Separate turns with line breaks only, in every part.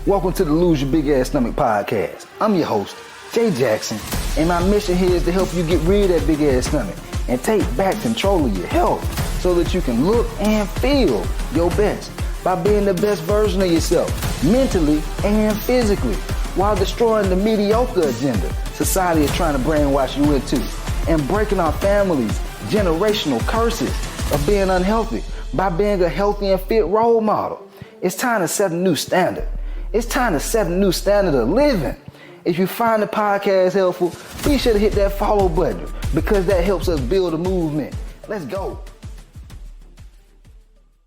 Welcome to the Lose Your Big Ass Stomach podcast. I'm your host, Jay Jackson, and my mission here is to help you get rid of that big ass stomach and take back control of your health so that you can look and feel your best by being the best version of yourself, mentally and physically, while destroying the mediocre agenda society is trying to brainwash you into, and breaking our families' generational curses of being unhealthy by being a healthy and fit role model. It's time to set a new standard. It's time to set a new standard of living. If you find the podcast helpful, be sure to hit that follow button because that helps us build a movement. Let's go.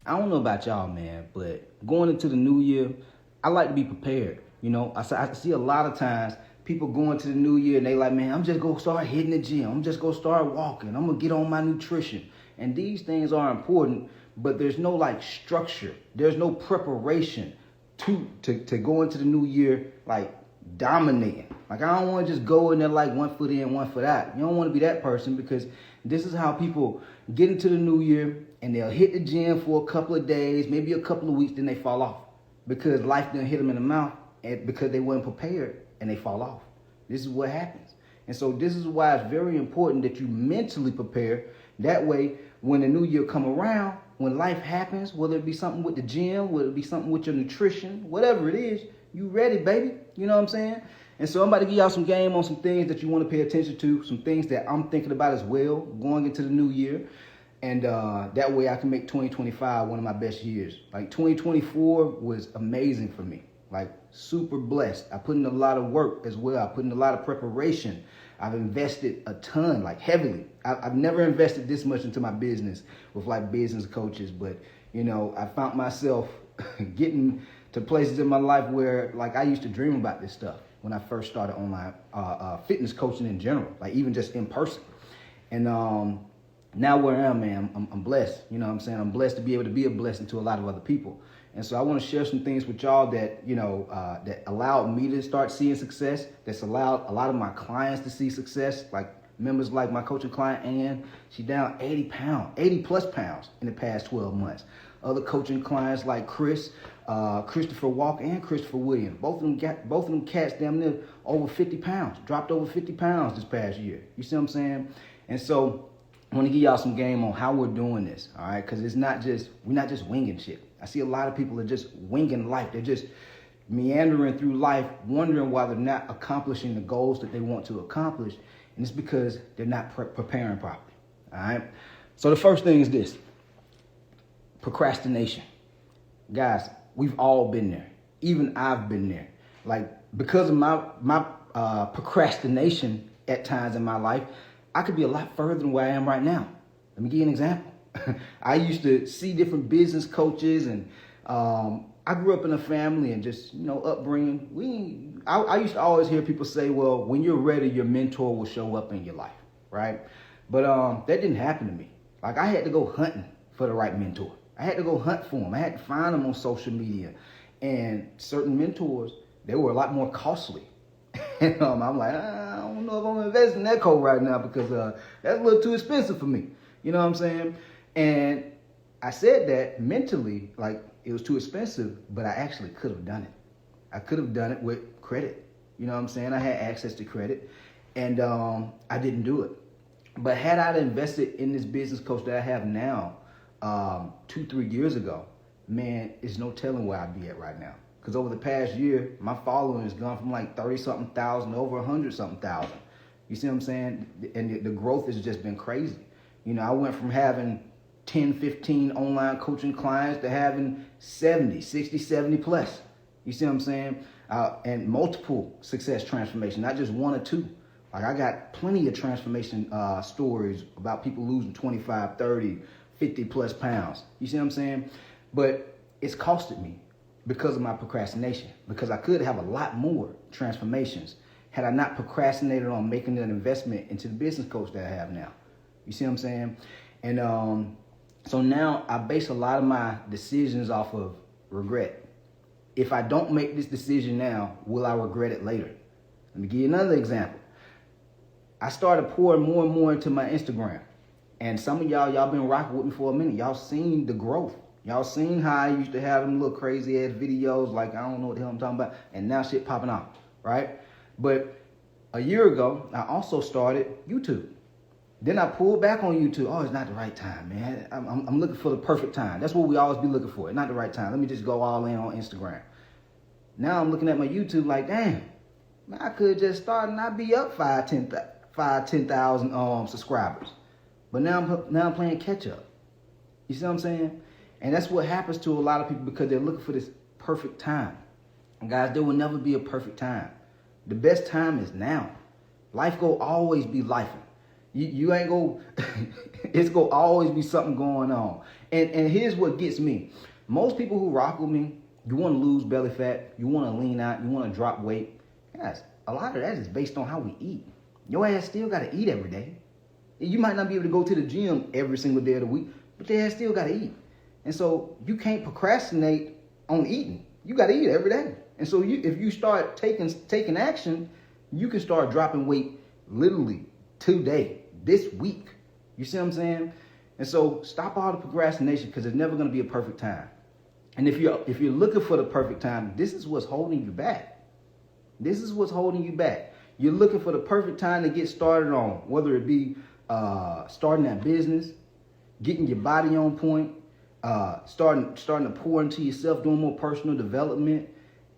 I don't know about y'all, man, but going into the new year, I like to be prepared. You know, I see a lot of times people going to the new year and they like, man, I'm just going to start hitting the gym. I'm just going to start walking. I'm going to get on my nutrition. And these things are important, but there's no like structure. There's no preparation to go into the new year like dominating. Like I don't want to just go in there like 1 foot in, 1 foot out. You don't want to be that person because this is how people get into the new year and they'll hit the gym for a couple of days, maybe a couple of weeks, then they fall off because life didn't hit them in the mouth and because they weren't prepared and they fall off. This is what happens. And so this is why it's very important that you mentally prepare. That way, when the new year come around, when life happens, whether it be something with the gym, whether it be something with your nutrition, whatever it is, you ready, baby. You know what I'm saying? And so I'm about to give y'all some game on some things that you want to pay attention to, some things that I'm thinking about as well going into the new year. And that way I can make 2025 one of my best years. Like 2024 was amazing for me. Like super blessed. I put in a lot of work as well. I put in a lot of preparation. I've invested a ton, like heavily. I've never invested this much into my business with like business coaches, but you know, I found myself getting to places in my life where like I used to dream about this stuff when I first started online fitness coaching in general, like even just in person. And now where I am, man, I'm blessed. You know what I'm saying? I'm blessed to be able to be a blessing to a lot of other people. And so I want to share some things with y'all that, you know, that allowed me to start seeing success, that's allowed a lot of my clients to see success, like members like my coaching client, Ann, she down 80 plus pounds in the past 12 months. Other coaching clients like Chris, Christopher Walker and Christopher Williams, both of them cats damn near over 50 pounds, dropped over 50 pounds this past year. You see what I'm saying? And so I want to give y'all some game on how we're doing this, all right? Because we're not just winging shit. I see a lot of people are just winging life. They're just meandering through life, wondering why they're not accomplishing the goals that they want to accomplish. And it's because they're not preparing properly, all right? So the first thing is this, procrastination. Guys, we've all been there. Even I've been there. Like, because of my procrastination at times in my life, I could be a lot further than where I am right now. Let me give you an example. I used to see different business coaches, and I grew up in a family and just, you know, upbringing. I used to always hear people say, well, when you're ready, your mentor will show up in your life, right? But that didn't happen to me. Like, I had to go hunting for the right mentor. I had to go hunt for them. I had to find them on social media. And certain mentors, they were a lot more costly. And I'm like, I don't know if I'm investing in that coat right now because that's a little too expensive for me. You know what I'm saying? And I said that mentally, like it was too expensive, but I actually could have done it. I could have done it with credit. You know what I'm saying? I had access to credit and I didn't do it. But had I invested in this business coach that I have now 2-3 years ago, man, it's no telling where I'd be at right now. Because over the past year, my following has gone from like 30-something thousand to over 100-something thousand. You see what I'm saying? And the growth has just been crazy. You know, I went from having 10, 15 online coaching clients to having 70, 60, 70 plus. You see what I'm saying? And multiple success transformation, not just one or two. Like I got plenty of transformation stories about people losing 25, 30, 50 plus pounds. You see what I'm saying? But it's costed me because of my procrastination, because I could have a lot more transformations had I not procrastinated on making an investment into the business coach that I have now. You see what I'm saying? And so now I base a lot of my decisions off of regret. If I don't make this decision now, will I regret it later? Let me give you another example. I started pouring more and more into my Instagram. And some of y'all been rocking with me for a minute. Y'all seen the growth. Y'all seen how I used to have them little crazy ass videos, like I don't know what the hell I'm talking about, and now shit popping off, right? But a year ago, I also started YouTube. Then I pulled back on YouTube. Oh, it's not the right time, man. I'm looking for the perfect time. That's what we always be looking for. It's not the right time. Let me just go all in on Instagram. Now I'm looking at my YouTube like, damn, man, I could just start and I'd be up 10,000 subscribers. But now I'm playing catch up. You see what I'm saying? And that's what happens to a lot of people because they're looking for this perfect time. And guys, there will never be a perfect time. The best time is now. Life go always be lifing. You ain't go, it's go always be something going on. And here's what gets me. Most people who rock with me, you want to lose belly fat, you want to lean out, you want to drop weight. Guys, a lot of that is based on how we eat. Your ass still got to eat every day. You might not be able to go to the gym every single day of the week, but your ass still got to eat. And so you can't procrastinate on eating. You got to eat every day. And so if you start taking action, you can start dropping weight literally today, this week. You see what I'm saying? And so stop all the procrastination because there's never going to be a perfect time. And if you're looking for the perfect time, this is what's holding you back. This is what's holding you back. You're looking for the perfect time to get started on, whether it be starting that business, getting your body on point, starting to pour into yourself, doing more personal development,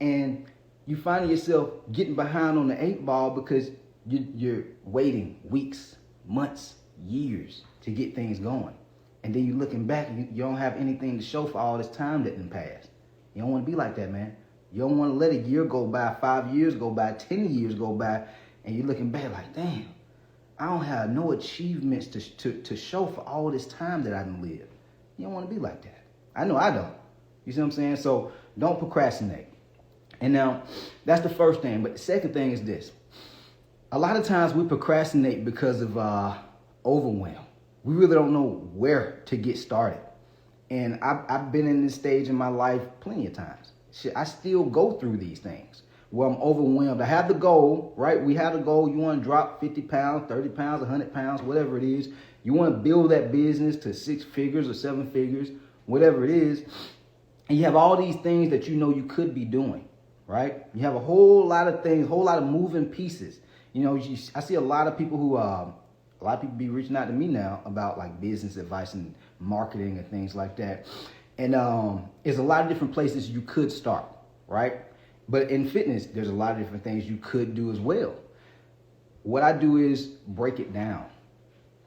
and you find yourself getting behind on the 8 ball because you're waiting weeks, months, years to get things going. And then you're looking back and you don't have anything to show for all this time that didn't pass. You don't want to be like that, man. You don't want to let a year go by, 5 years go by, 10 years go by, and you're looking back like, damn, I don't have no achievements to show for all this time that I done lived. You don't want to be like that. I know I don't. You see what I'm saying? So don't procrastinate. And now, that's the first thing. But the second thing is this. A lot of times we procrastinate because of overwhelm. We really don't know where to get started. And I've been in this stage in my life plenty of times. Shit, I still go through these things where I'm overwhelmed. I have the goal, right? We have the goal. You want to drop 50 pounds, 30 pounds, 100 pounds, whatever it is. You want to build that business to 6 figures or 7 figures, whatever it is. And you have all these things that you know you could be doing, right? You have a whole lot of things, a whole lot of moving pieces. You know, I see a lot of people who, a lot of people be reaching out to me now about like business advice and marketing and things like that. And there's a lot of different places you could start, right? But in fitness, there's a lot of different things you could do as well. What I do is break it down.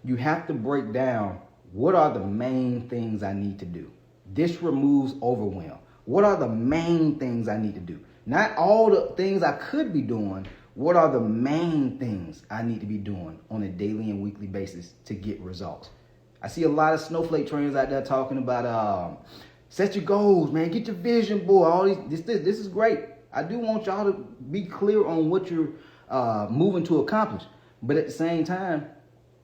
You have to break down what are the main things I need to do. This removes overwhelm. What are the main things I need to do? Not all the things I could be doing. What are the main things I need to be doing on a daily and weekly basis to get results? I see a lot of snowflake trainers out there talking about set your goals, man. Get your vision board. All these, this is great. I do want y'all to be clear on what you're moving to accomplish. But at the same time,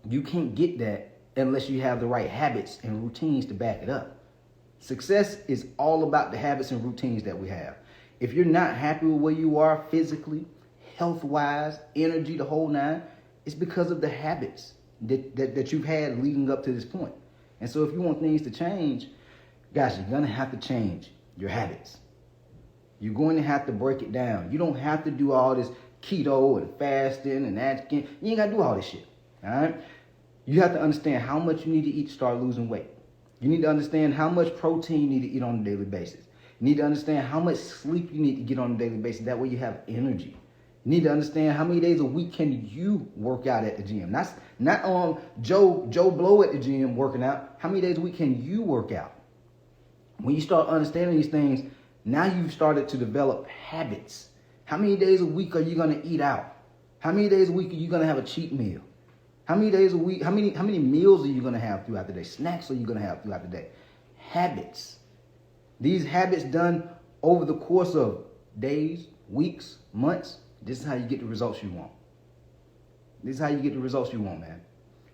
you can't get that unless you have the right habits and routines to back it up. Success is all about the habits and routines that we have. If you're not happy with where you are physically, health-wise, energy, the whole nine, it's because of the habits that you've had leading up to this point. And so if you want things to change, guys, you're going to have to change your habits. You're going to have to break it down. You don't have to do all this keto and fasting and that. You ain't got to do all this shit. All right? You have to understand how much you need to eat to start losing weight. You need to understand how much protein you need to eat on a daily basis. You need to understand how much sleep you need to get on a daily basis. That way you have energy. You need to understand how many days a week can you work out at the gym. Not on Joe Blow at the gym working out. How many days a week can you work out? When you start understanding these things, now you've started to develop habits. How many days a week are you going to eat out? How many days a week are you going to have a cheat meal? How many days a week, how many meals are you going to have throughout the day? Snacks are you going to have throughout the day? Habits. These habits done over the course of days, weeks, months, this is how you get the results you want. This is how you get the results you want, man.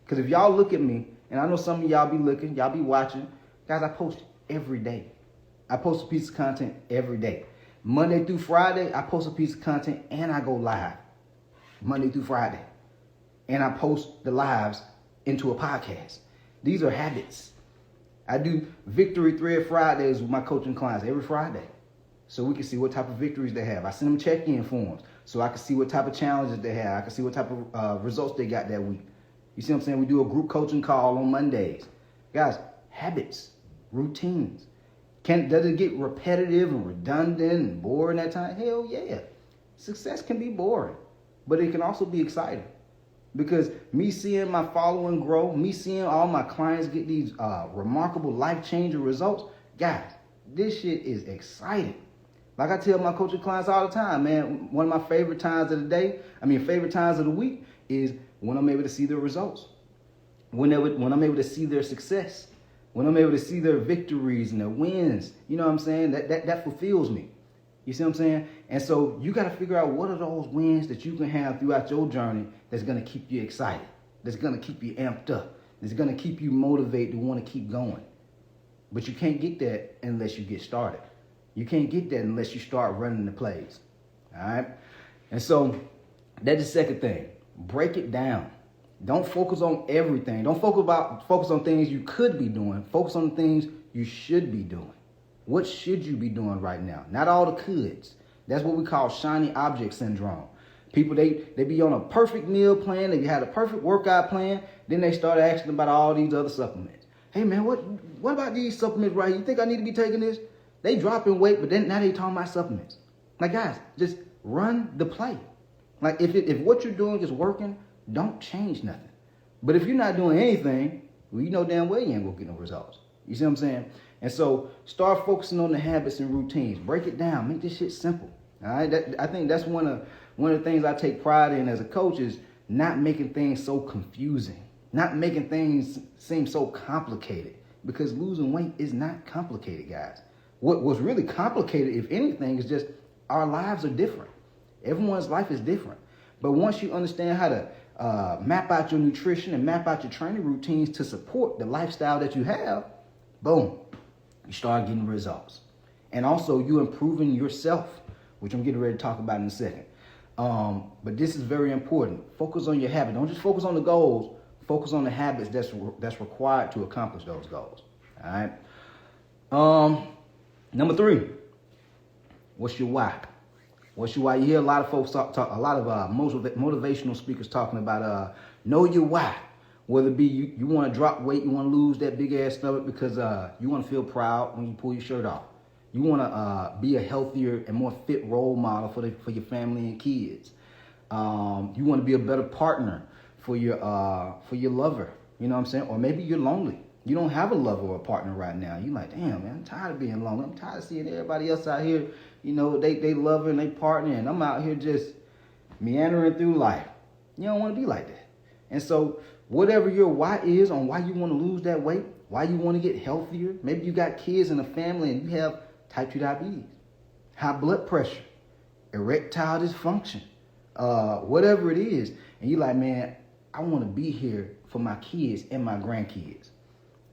Because if y'all look at me, and I know some of y'all be looking, y'all be watching, guys, I post every day. I post a piece of content every day. Monday through Friday, I post a piece of content and I go live. Monday through Friday. And I post the lives into a podcast. These are habits. I do Victory Thread Fridays with my coaching clients every Friday, so we can see what type of victories they have. I send them check-in forms so I can see what type of challenges they have. I can see what type of results they got that week. You see what I'm saying? We do a group coaching call on Mondays. Guys, habits, routines. Does it get repetitive and redundant and boring at times? Hell yeah. Success can be boring, but it can also be exciting. Because me seeing my following grow, me seeing all my clients get these remarkable life-changing results, guys, this shit is exciting. Like I tell my coaching clients all the time, man, one of my favorite times of the week is when I'm able to see their results. When I'm able to see their success. When I'm able to see their victories and their wins. You know what I'm saying? That fulfills me. You see what I'm saying? And so you got to figure out what are those wins that you can have throughout your journey that's going to keep you excited, that's going to keep you amped up, that's going to keep you motivated to want to keep going. But you can't get that unless you get started. You can't get that unless you start running the plays. All right? And so that's the second thing. Break it down. Don't focus on everything. Don't focus on things you could be doing. Focus on the things you should be doing. What should you be doing right now? Not all the coulds. That's what we call shiny object syndrome. People, they be on a perfect meal plan. They had a perfect workout plan. Then they start asking about all these other supplements. Hey, man, what about these supplements right here? You think I need to be taking this? They dropping weight, but then now they talking about supplements. Like, guys, just run the play. Like, if what you're doing is working, don't change nothing. But if you're not doing anything, well, you know damn well you ain't gonna get no results. You see what I'm saying? And so start focusing on the habits and routines. Break it down. Make this shit simple. All right. I think that's one of the things I take pride in as a coach is not making things so confusing, not making things seem so complicated. Because losing weight is not complicated, guys. What's really complicated, if anything, is just our lives are different. Everyone's life is different. But once you understand how to map out your nutrition and map out your training routines to support the lifestyle that you have, boom, you start getting results. And also you improving yourself, which I'm getting ready to talk about in a second. But this is very important. Focus on your habit. Don't just focus on the goals. Focus on the habits that's required to accomplish those goals. All right. Number 3. What's your why? What's your why? You hear a lot of folks talk a lot of motivational speakers talking about know your why. Whether it be you want to drop weight, you want to lose that big ass stomach because you want to feel proud when you pull your shirt off. You want to be a healthier and more fit role model for your family and kids. You want to be a better partner for your lover. You know what I'm saying? Or maybe you're lonely. You don't have a lover or a partner right now. You're like, damn, man, I'm tired of being lonely. I'm tired of seeing everybody else out here. You know, they love her and they partner, and I'm out here just meandering through life. You don't want to be like that. And so whatever your why is on why you want to lose that weight, why you want to get healthier, maybe you got kids in a family and you have type 2 diabetes, high blood pressure, erectile dysfunction, whatever it is. And you're like, man, I want to be here for my kids and my grandkids.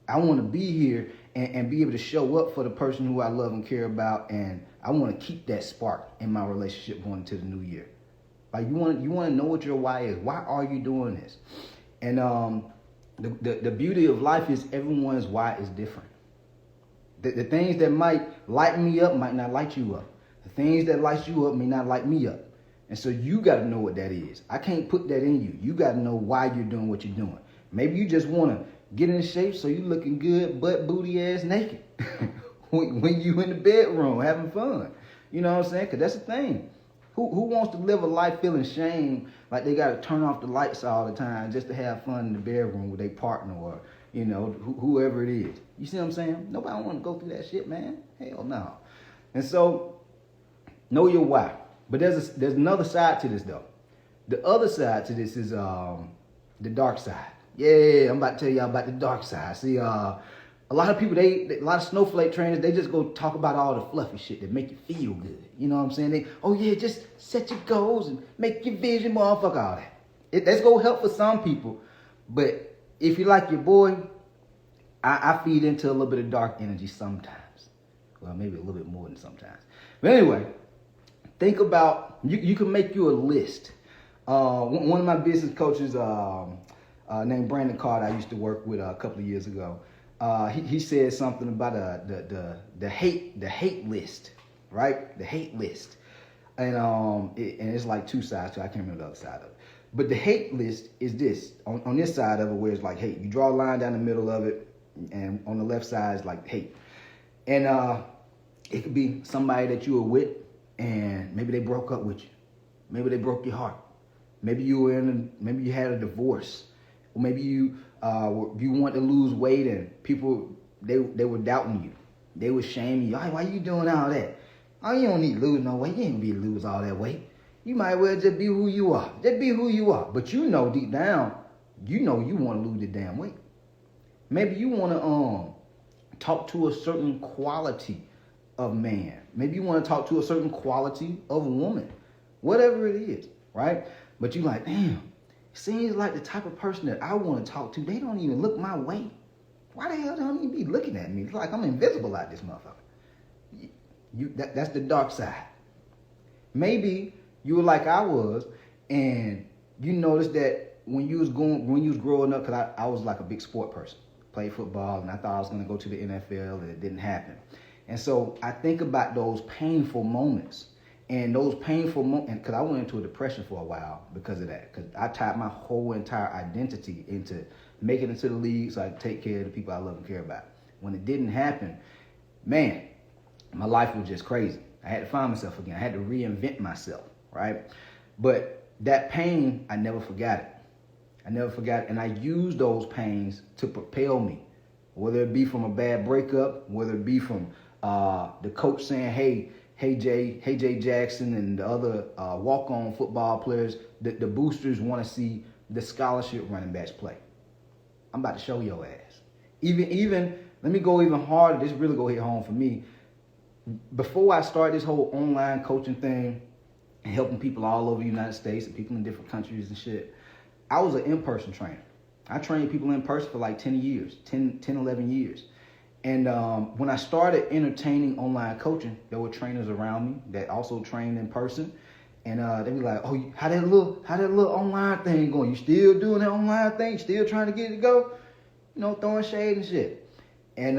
I want to be here and be able to show up for the person who I love and care about. And I want to keep that spark in my relationship going into the new year. Like you want to know what your why is. Why are you doing this? And the beauty of life is everyone's why is different. The things that might light me up might not light you up. The things that light you up may not light me up. And so you got to know what that is. I can't put that in you. You got to know why you're doing what you're doing. Maybe you just want to get in shape so you looking good, butt booty ass naked when you in the bedroom having fun. You know what I'm saying? Because that's the thing. Who wants to live a life feeling shame like they got to turn off the lights all the time just to have fun in the bedroom with their partner or, you know, whoever it is. You see what I'm saying? Nobody want to go through that shit, man. Hell no. And so, know your why. But there's another side to this, though. The other side to this is the dark side. Yeah, I'm about to tell y'all about the dark side. See, a lot of people, a lot of snowflake trainers, they just go talk about all the fluffy shit that make you feel good. You know what I'm saying? Just set your goals and make your vision, motherfucker, all that. That's going to help for some people. But if you like your boy, I feed into a little bit of dark energy sometimes. Well, maybe a little bit more than sometimes. But anyway, think about, you can make you a list. One of my business coaches named Brandon Carter, I used to work with a couple of years ago. he said something about the hate list, right? The hate list, and and it's like two sides too. I can't remember the other side of it. But the hate list is this on this side of it, where it's like hate. You draw a line down the middle of it, and on the left side is like hate. And it could be somebody that you were with, and maybe they broke up with you. Maybe they broke your heart. Maybe you had a divorce, or maybe you want to lose weight, and people they were doubting you. They were shaming you. Why you doing all that? Oh, you don't need to lose no weight. You ain't be lose all that weight. You might well just be who you are. Just be who you are. But you know deep down, you want to lose the damn weight. Maybe you want to talk to a certain quality of man. Maybe you want to talk to a certain quality of woman. Whatever it is, right? But you like, damn, it seems like the type of person that I want to talk to, they don't even look my way. Why the hell don't you be looking at me? It's like I'm invisible out this motherfucker. That's the dark side. Maybe you were like I was, and you noticed that when you was growing up, because I was like a big sport person, played football, and I thought I was going to go to the NFL, and it didn't happen. And so I think about those painful moments, and those painful moments, because I went into a depression for a while because of that, because I tied my whole entire identity into making it to the league so I could take care of the people I love and care about. When it didn't happen, man, my life was just crazy. I had to find myself again. I had to reinvent myself, right? But that pain, I never forgot it. And I used those pains to propel me, whether it be from a bad breakup, whether it be from the coach saying, hey Jay Jackson and the other walk-on football players, the boosters want to see the scholarship running backs play. I'm about to show your ass. Even let me go even harder. This really go hit home for me. Before I started this whole online coaching thing and helping people all over the United States and people in different countries and shit, I was an in-person trainer. I trained people in person for like 10 years, 11 years. And when I started entertaining online coaching, there were trainers around me that also trained in person. And they be like, oh, how that little online thing going? You still doing that online thing? Still trying to get it to go? You know, throwing shade and shit. And,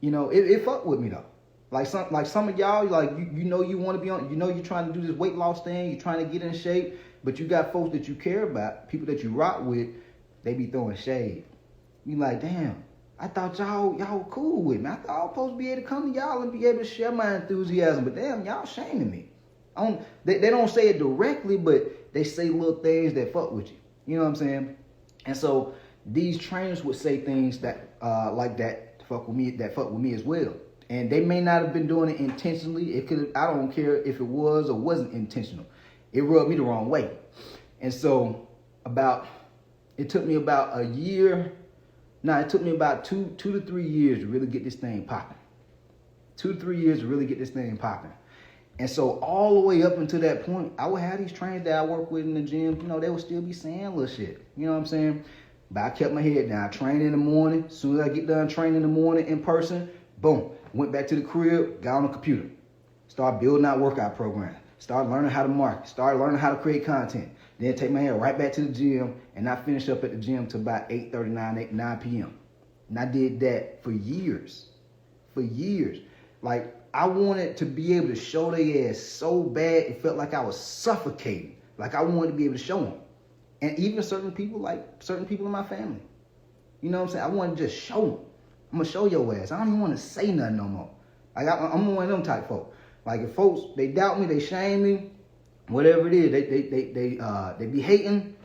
it fucked with me though. Like some of y'all, like you know you want to be on, you're trying to do this weight loss thing, you're trying to get in shape, but you got folks that you care about, people that you rock with, they be throwing shade. You like, damn, I thought y'all were cool with me. I thought I was supposed to be able to come to y'all and be able to share my enthusiasm, but damn, y'all shaming me. They don't say it directly, but they say little things that fuck with you. You know what I'm saying? And so these trainers would say things that like that fuck with me as well. And they may not have been doing it intentionally. I don't care if it was or wasn't intentional. It rubbed me the wrong way. And so it took me about a year. It took me about two to 3 years to really get this thing popping. 2 to 3 years to really get this thing popping. And so all the way up until that point, I would have these trainers that I work with in the gym, they would still be saying little shit. You know what I'm saying? But I kept my head down. I trained in the morning. As soon as I get done training in the morning in person, boom, went back to the crib, got on the computer, started building out workout programs, started learning how to market, started learning how to create content, then take my head right back to the gym, and I finished up at the gym till about 8:39, 9 p.m. And I did that for years. Like, I wanted to be able to show their ass so bad, it felt like I was suffocating. Like, I wanted to be able to show them. And even certain people in my family. You know what I'm saying? I wanted to just show them. I'm going to show your ass. I don't even want to say nothing no more. Like, I'm one of them type folks. Like, if folks, they doubt me, they shame me, whatever it is, they be hating.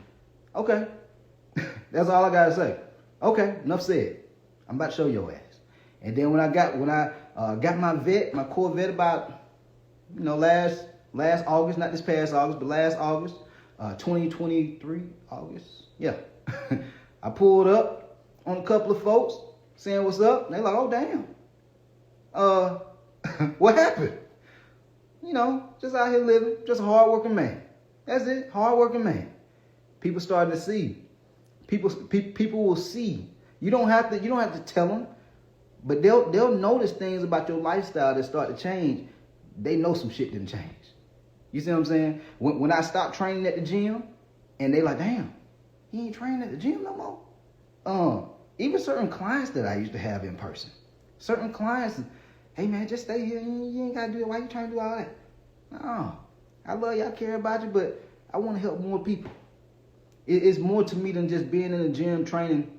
Okay. That's all I got to say. Okay, enough said. I'm about to show your ass. And then when I got my Corvette about, last August, not this past August, but last August, 2023 August. Yeah. I pulled up on a couple of folks saying what's up. And they like, oh, damn. What happened? Just out here living, just a hardworking man. That's it, hardworking man. People starting to see. People will see. You don't have to tell them, but they'll notice things about your lifestyle that start to change. They know some shit didn't change. You see what I'm saying? When I stopped training at the gym, and they like, damn, he ain't training at the gym no more. Even certain clients that I used to have in person. Certain clients, hey man, just stay here. You ain't got to do it. Why you trying to do all that? No. I love you. I care about you, but I want to help more people. It's more to me than just being in the gym training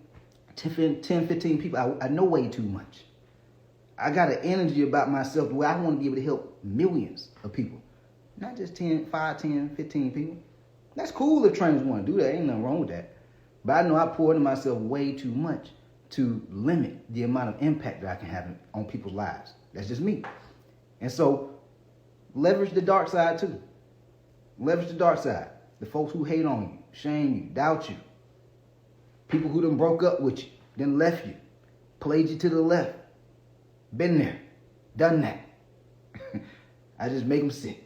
10, 15 people. I know way too much. I got an energy about myself where I want to be able to help millions of people. Not just 5, 10, 15 people. That's cool if trainers want to do that. Ain't nothing wrong with that. But I know I pour into myself way too much to limit the amount of impact that I can have on people's lives. That's just me. And so, leverage the dark side too. Leverage the dark side. The folks who hate on you, shame you, doubt you. People who done broke up with you, then left you, played you to the left. Been there, done that. I just make them sick.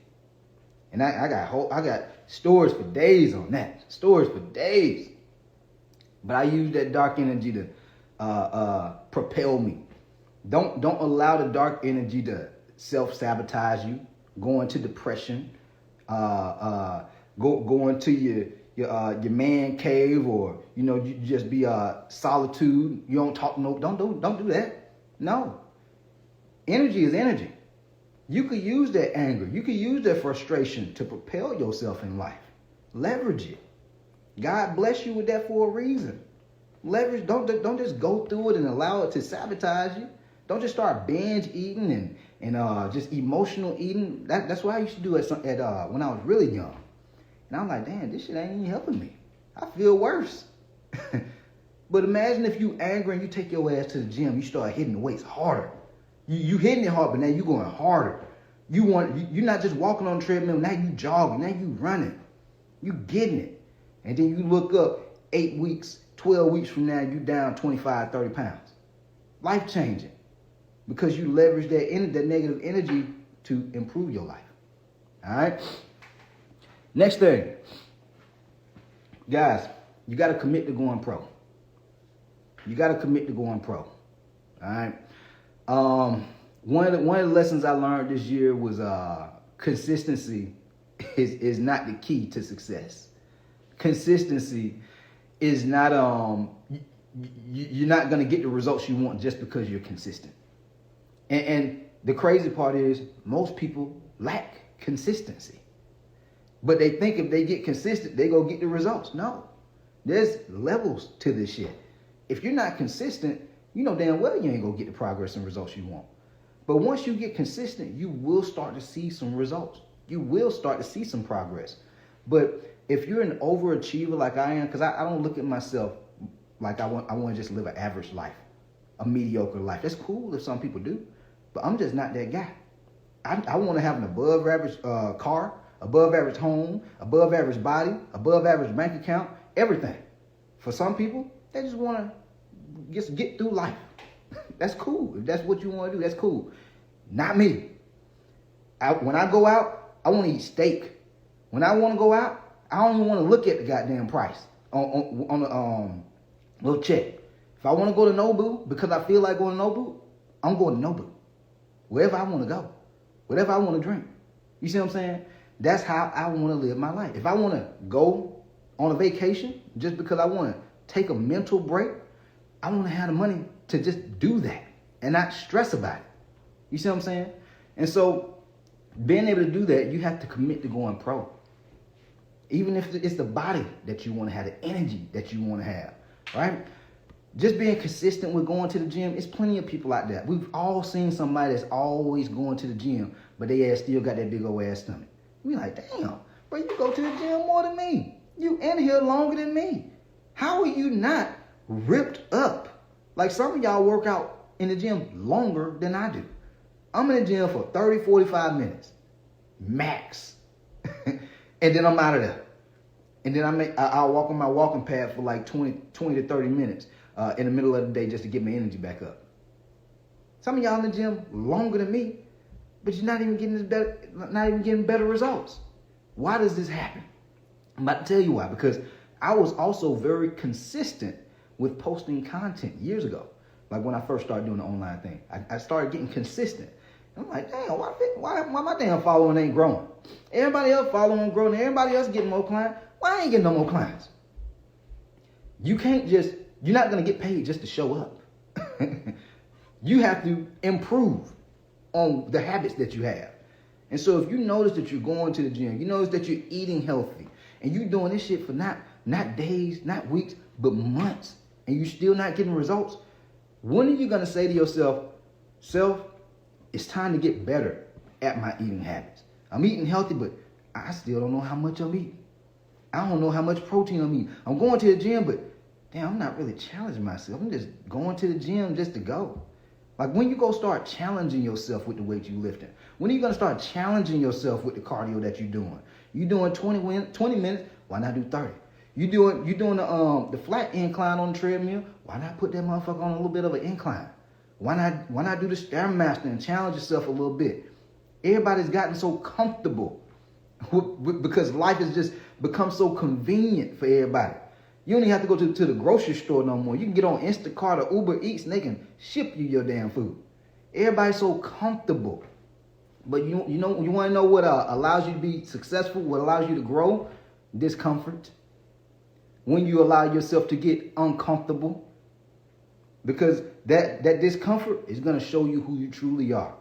And I got stories for days on that. Stories for days. But I use that dark energy to propel me. Don't allow the dark energy to self-sabotage you, go into depression, go into your man cave, or you just be solitude. You don't talk don't do that. No. Energy is energy. You could use that anger. You could use that frustration to propel yourself in life. Leverage it. God bless you with that for a reason. Leverage. Don't just go through it and allow it to sabotage you. Don't just start binge eating and just emotional eating. That's what I used to do at when I was really young. And I'm like, damn, this shit ain't even helping me. I feel worse. But imagine if you angry and you take your ass to the gym, you start hitting the weights harder. You hitting it hard, but now you going harder. You're not just walking on the treadmill. Now you jogging. Now you running. You getting it. And then you look up 8 weeks, 12 weeks from now, you down 25, 30 pounds. Life changing. Because you leverage that negative energy to improve your life. All right? Next thing. Guys, you got to commit to going pro. You got to commit to going pro. All right? One of the lessons I learned this year was consistency is not the key to success. Consistency is not you're not gonna get the results you want just because you're consistent. And the crazy part is most people lack consistency, but they think if they get consistent they go get the results. No, there's levels to this shit. If you're not consistent, you know damn well you ain't gonna get the progress and results you want. But once you get consistent, you will start to see some results. You will start to see some progress. But if you're an overachiever like I am, because I don't look at myself like I want to just live an average life, a mediocre life. That's cool if some people do, but I'm just not that guy. I want to have an above average car, above average home, above average body, above average bank account, everything. For some people, they just want to just get through life. That's cool. If that's what you want to do, that's cool. Not me. When I go out, I want to eat steak. When I want to go out, I don't even want to look at the goddamn price on the little check. If I want to go to Nobu because I feel like going to Nobu, I'm going to Nobu. Wherever I want to go. Whatever I want to drink. You see what I'm saying? That's how I want to live my life. If I want to go on a vacation just because I want to take a mental break, I want to have the money to just do that and not stress about it. You see what I'm saying? And so being able to do that, you have to commit to going pro. Even if it's the body that you want to have, the energy that you want to have, right? Just being consistent with going to the gym, it's plenty of people out there. We've all seen somebody that's always going to the gym, but they ass still got that big old ass stomach. We like, damn, bro, you go to the gym more than me. You in here longer than me. How are you not ripped up? Like some of y'all work out in the gym longer than I do. I'm in the gym for 30, 45 minutes, max. And then I'm out of there. And then I'll walk on my walking pad for like 20 to 30 minutes in the middle of the day just to get my energy back up. Some of y'all in the gym longer than me, but you're not even getting better results. Why does this happen? I'm about to tell you why. Because I was also very consistent with posting content years ago. Like when I first started doing the online thing. I started getting consistent. I'm like, damn, why my damn following ain't growing? Everybody else following growing, everybody else getting more clients. Why I ain't getting no more clients? You can't just You're not going to get paid just to show up. You have to improve on the habits that you have. And so if you notice that you're going to the gym, you notice that you're eating healthy, and you're doing this shit for not days, not weeks, but months, and you're still not getting results, when are you going to say to yourself, self, it's time to get better at my eating habits. I'm eating healthy, but I still don't know how much I'm eating. I don't know how much protein I'm eating. I'm going to the gym, but damn, I'm not really challenging myself. I'm just going to the gym just to go. Like, when you go start challenging yourself with the weight you lifting? When are you going to start challenging yourself with the cardio that you're doing? You doing 20 minutes, why not do 30? You doing the flat incline on the treadmill, why not put that motherfucker on a little bit of an incline? Why not do the Stairmaster and challenge yourself a little bit? Everybody's gotten so comfortable because life has just become so convenient for everybody. You don't even have to go to the grocery store no more. You can get on Instacart or Uber Eats and they can ship you your damn food. Everybody's so comfortable. But you want to know what allows you to be successful, what allows you to grow? Discomfort. When you allow yourself to get uncomfortable. Because that discomfort is going to show you who you truly are.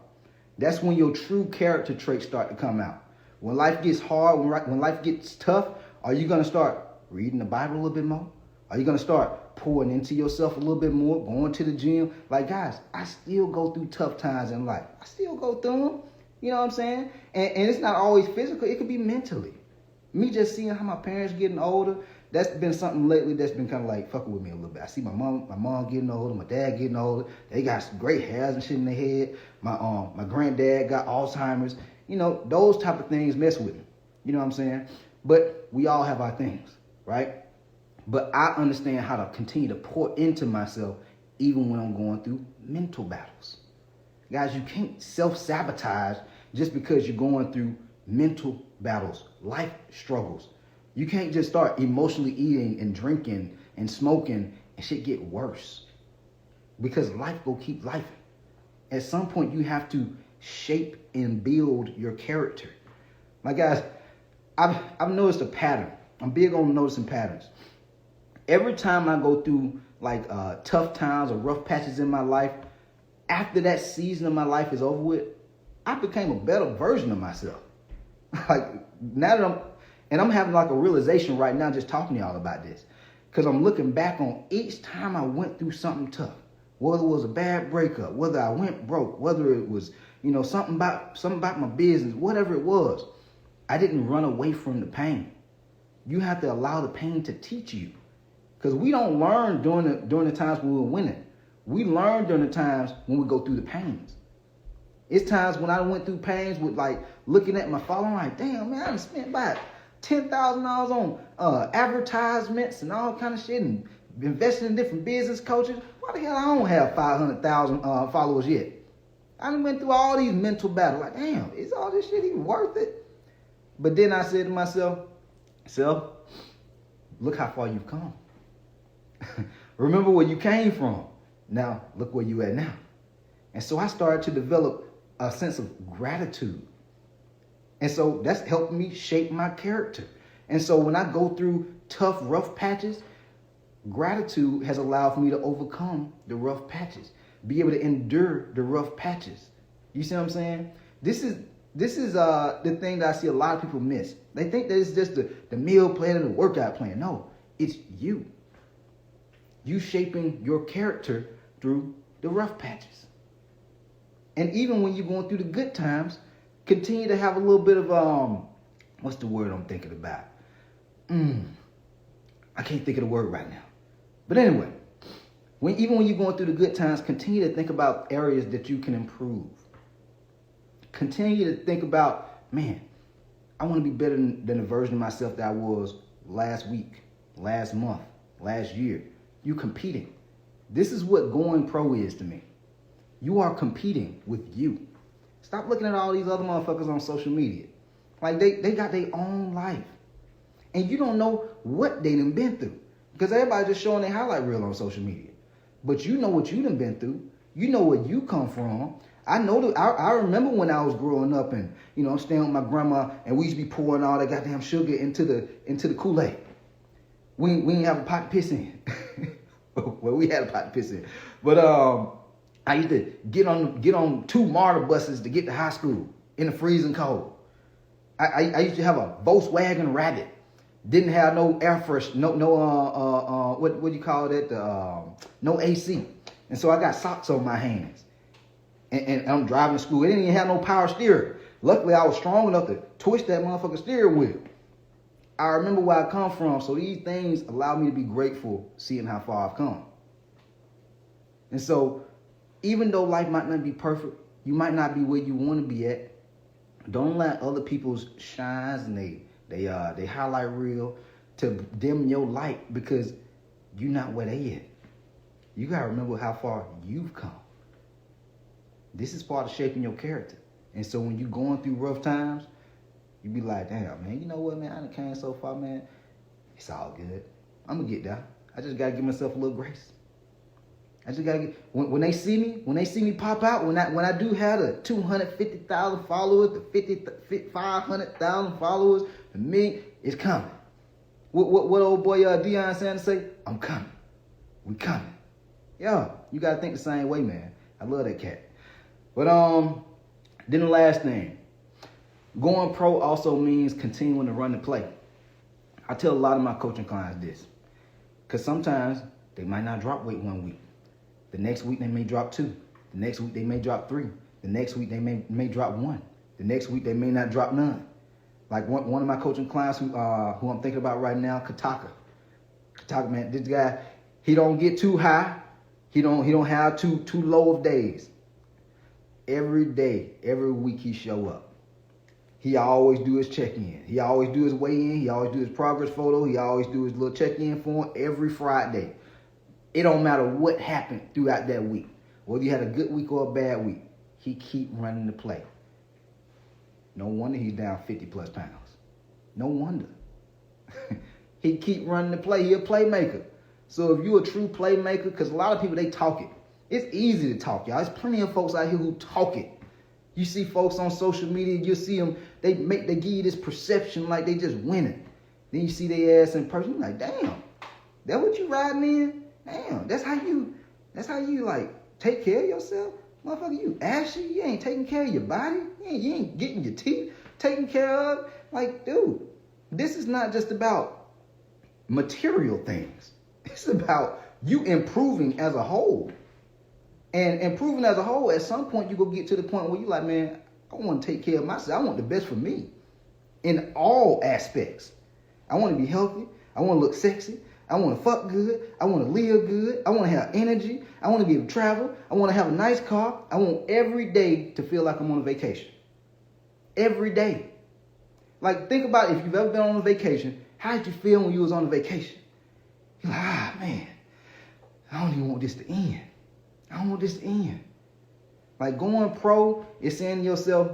That's when your true character traits start to come out. When life gets hard, when life gets tough, are you going to start reading the Bible a little bit more? Are you going to start pouring into yourself a little bit more, going to the gym? Like, guys, I still go through tough times in life. I still go through them. You know what I'm saying? And it's not always physical. It could be mentally. Me just seeing how my parents getting older, that's been something lately that's been kind of like fucking with me a little bit. I see my mom getting older, my dad getting older. They got some gray hairs and shit in their head. My granddad got Alzheimer's. You know, those type of things mess with me. You know what I'm saying? But we all have our things, right? But I understand how to continue to pour into myself even when I'm going through mental battles. Guys, you can't self-sabotage just because you're going through mental battles, life struggles. You can't just start emotionally eating and drinking and smoking and shit get worse. Because life will keep life. At some point, you have to shape and build your character. My guys, I've noticed a pattern. I'm big on noticing patterns. Every time I go through like tough times or rough patches in my life, after that season of my life is over with, I became a better version of myself. Like, now that I'm having like a realization right now just talking to y'all about this. Because I'm looking back on each time I went through something tough. Whether it was a bad breakup, whether I went broke, whether it was, something about my business, whatever it was. I didn't run away from the pain. You have to allow the pain to teach you. Because we don't learn during the times when we're winning. We learn during the times when we go through the pains. It's times when I went through pains with like looking at my following, like, damn, man, I done spent about $10,000 on advertisements and all kind of shit and investing in different business coaches. Why the hell I don't have 500,000 followers yet? I done went through all these mental battles. Like, damn, is all this shit even worth it? But then I said to myself, self, look how far you've come. Remember where you came from. Now, look where you at now. And so I started to develop a sense of gratitude. And so that's helped me shape my character. And so when I go through tough, rough patches, gratitude has allowed for me to overcome the rough patches, be able to endure the rough patches. You see what I'm saying? This is the thing that I see a lot of people miss. They think that it's just the meal plan and the workout plan. No, it's you. You shaping your character through the rough patches. And even when you're going through the good times, continue to have a little bit of, what's the word I'm thinking about? I can't think of the word right now. But anyway, even when you're going through the good times, continue to think about areas that you can improve. Continue to think about, man, I want to be better than the version of myself that I was last week, last month, last year. You competing. This is what going pro is to me. You are competing with you. Stop looking at all these other motherfuckers on social media. Like they got their own life. And you don't know what they done been through. Because everybody just showing their highlight reel on social media. But you know what you done been through. You know where you come from. I know I remember when I was growing up and, I'm staying with my grandma and we used to be pouring all that goddamn sugar into the Kool-Aid. We didn't have a pot to piss in. Well, we had a pot to piss in. But I used to get on 2 MARTA buses to get to high school in the freezing cold. I used to have a Volkswagen Rabbit. Didn't have no air fresh, what do you call that? No AC. And so I got socks on my hands. And I'm driving to school. It didn't even have no power steering. Luckily, I was strong enough to twist that motherfucking steering wheel. I remember where I come from, so these things allow me to be grateful seeing how far I've come. And so, even though life might not be perfect, you might not be where you want to be at. Don't let other people's shines and they highlight reel to dim your light, because you're not where they at. You gotta remember how far you've come. This is part of shaping your character. And so when you're going through rough times, you be like, damn, man, you know what, man? I done came so far, man. It's all good. I'm gonna get there. I just gotta give myself a little grace. I just gotta get, when they see me pop out, when I do have the 250,000 followers, the 500,000 followers, the me, it's coming. What old boy Deion Sanders say? I'm coming. We coming. Yeah, you gotta think the same way, man. I love that cat. But then the last thing, going pro also means continuing to run the play. I tell a lot of my coaching clients this, because sometimes they might not drop weight 1 week. The next week they may drop 2. The next week they may drop 3. The next week they may drop 1. The next week they may not drop none. Like one of my coaching clients who I'm thinking about right now, Kataka. Kataka, man, this guy, he don't get too high. He don't have too low of days. Every day, every week he show up. He always do his check-in. He always do his weigh-in. He always do his progress photo. He always do his little check-in form every Friday. It don't matter what happened throughout that week. Whether you had a good week or a bad week, he keep running the play. No wonder he's down 50 plus pounds. No wonder. He keep running the play. He a playmaker. So if you a true playmaker, because a lot of people, they talk it. It's easy to talk, y'all. There's plenty of folks out here who talk it. You see folks on social media, you see them, they give you this perception like they just winning. Then you see their ass in person, you're like, damn, that what you riding in? Damn, that's how you like take care of yourself? Motherfucker, you ashy, you ain't taking care of your body, you ain't getting your teeth taken care of. Like, dude, this is not just about material things. It's about you improving as a whole. And improving as a whole, at some point, you go get to the point where you're like, man, I want to take care of myself. I want the best for me in all aspects. I want to be healthy. I want to look sexy. I want to fuck good. I want to live good. I want to have energy. I want to be able to travel. I want to have a nice car. I want every day to feel like I'm on a vacation. Every day. Like, think about if you've ever been on a vacation, how did you feel when you was on a vacation? You're like, man, I don't even want this to end. I don't want this to end. Like, going pro is saying to yourself,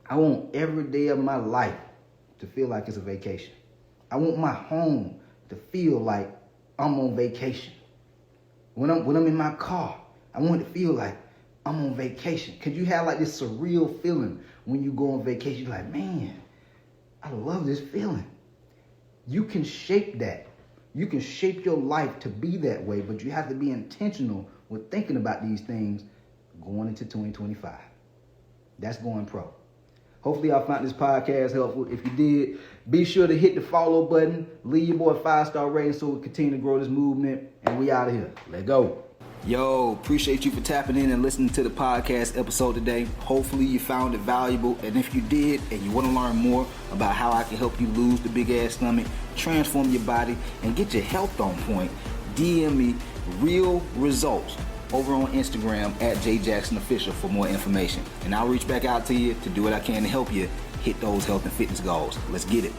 I want every day of my life to feel like it's a vacation. I want my home to feel like I'm on vacation. When I'm in my car, I want it to feel like I'm on vacation. Because you have like this surreal feeling when you go on vacation. You're like, man, I love this feeling. You can shape that. You can shape your life to be that way, but you have to be intentional with thinking about these things going into 2025. That's going pro. Hopefully I found this podcast helpful. If you did, be sure to hit the follow button. Leave your boy a 5-star rating so we continue to grow this movement. And we out of here. Let's go. Yo, appreciate you for tapping in and listening to the podcast episode today. Hopefully you found it valuable. And if you did and you want to learn more about how I can help you lose the big ass stomach, transform your body, and get your health on point, DM me real results over on Instagram at JJacksonOfficial for more information. And I'll reach back out to you to do what I can to help you hit those health and fitness goals. Let's get it.